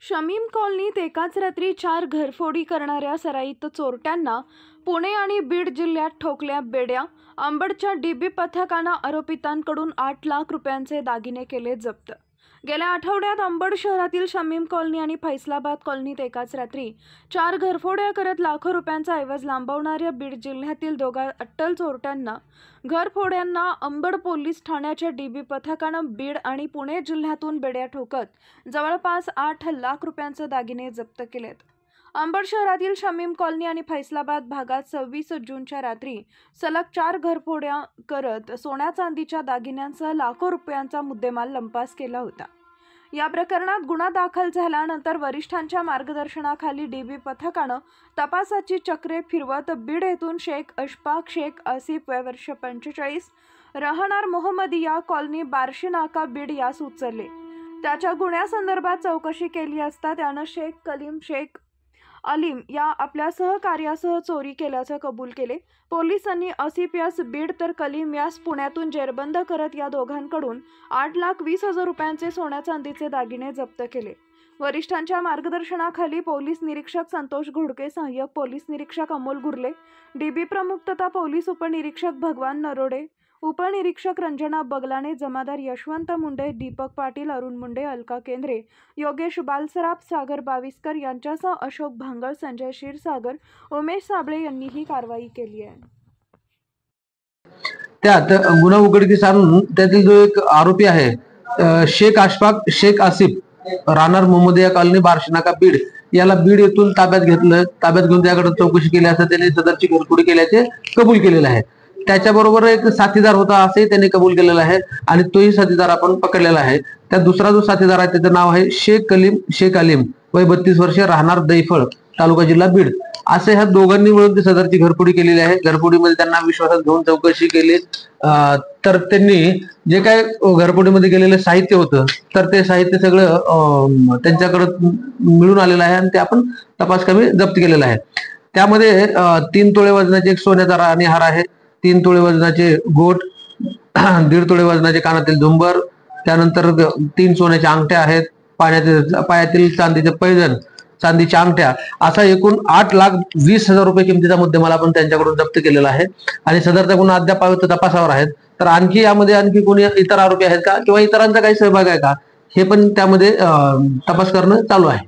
शमीम कॉलनीत एकाच रात्री 4 घरफोडी करणाऱ्या सराईत चोरट्यांना पुणे आणि बीड जिल्ह्यात ठोकल्या बेड्या. अंबडच्या डीबी पथकानं आरोपितांकडून 8 लाख रुपयांचे दागिने केले जप्त. गेल्या आठवड्यात अंबड शहरातील शमीम कॉलनी आणि फैसलाबाद कॉलनीत एकाच रात्री 4 घरफोड्या करत लाखो रुपयांचा ऐवज लांबवणाऱ्या बीड जिल्ह्यातील दोघा अट्टल चोरट्यांना घरफोड्यांना अंबड पोलीस ठाण्याच्या डीबी पथकानं बीड आणि पुणे जिल्ह्यातून बेड्या ठोकत जवळपास 8 लाख रुपयांचे दागिने जप्त केलेत. अंबड शहरातील शमीम कॉलनी आणि फैसलाबाद भागात 26 जूनच्या रात्री सलग 4 घरफोड्या करत सोन्या चांदीच्या दागिन्यांसह लाखो रुपयांचा मुद्देमाल लंपास केला होता. या प्रकरणात गुन्हा दाखल झाल्यानंतर वरिष्ठांच्या मार्गदर्शनाखाली डीबी पथकानं तपासाची चक्रे फिरवत बीड येथून शेख अशफाक शेख आसिफ वय वर्ष 45 राहणार मोहम्मदिया कॉलनी बार्शी नाका बीड यास उचलले. त्याच्या गुन्ह्यासंदर्भात चौकशी केली असता त्यानं शेख कलीम शेख अलीम या आपल्या सहकार्यासह चोरी केल्याचं कबूल केले. पोलिसांनी आसिफ यास बीड तर कलीम यास पुण्यातून जेरबंद करत या दोघांकडून 8,20,000 रुपयांचे सोन्या चांदीचे दागिने जप्त केले. वरिष्ठांच्या मार्गदर्शनाखाली पोलीस निरीक्षक संतोष घोडके, सहाय्यक पोलीस निरीक्षक अमोल गुर्ले, डीबी प्रमुख तथा पोलीस उपनिरीक्षक भगवान नरोडे, उपनिरीक्षक रंजना बगलाने, जमादार यशवंत मुंडे, दीपक पाटील, अरुण मुंडे, अलका केंद्रे, योगेश बालसराफ, सागर बाविस्कर यांच्यासह अशोक भांगळ, संजय क्षीरसागर, उमेश साबळे यांनी ही कारवाई केली आहे. त्यात गुन्हा उघडकीस आणून त्यातील जो एक आरोपी आहे शेख अशफाक शेख आसिफ राहणार मोहम्मदिया कॉलनी बार्शी नाका बीड याला बीड येथून ताब्यात घेतलं. ताब्यात घेऊन त्याकडे चौकशी केली असता त्याने सदरची घरफोडी केल्याचे कबूल केलेले आहे. त्याच्याबरोबर एक साथीदार होता असेही त्यांनी कबूल केलेला आहे आणि तोही साथीदार आपण पकडलेला आहे. त्यात दुसरा जो साथीदार आहे त्याचं नाव आहे शेख कलीम शेख अलीम वय 32 वर्षे राहणार दैफळ तालुका जिल्हा बीड. असे ह्या दोघांनी मिळून ती सदरची घरफोडी केलेली आहे. घरफोडीमध्ये त्यांना विश्वासात घेऊन चौकशी केली तर त्यांनी जे काय घरफोडीमध्ये गेलेलं साहित्य होतं तर ते साहित्य सगळं त्यांच्याकडे मिळून आलेलं आहे आणि ते आपण तपास कमी जप्त केलेला आहे. त्यामध्ये 3 तोळे वजनाचे एक सोन्याचा राणी हार आहे, 3 तोळे वजनाचे गोट, 1.5 तोळे वजनाचे कानातील झुंबर, त्यानंतर 3 सोन्याच्या अंगठ्या आहेत, पायातील चांदीचे पैजण, चांदीच्या अंगठ्या, असा एकूण 8,20,000 रुपये किमतीचा मुद्देमाल आपण त्यांच्याकडून जप्त केलेला आहे. आणि सदरचा गुन्हा अद्याप तपासावर आहेत. तर यामध्ये आणखी कोणी इतर आरोपी आहेत का किंवा इतरांचा काही सहभाग आहे का हे पण त्यामध्ये तपास करणं चालू आहे.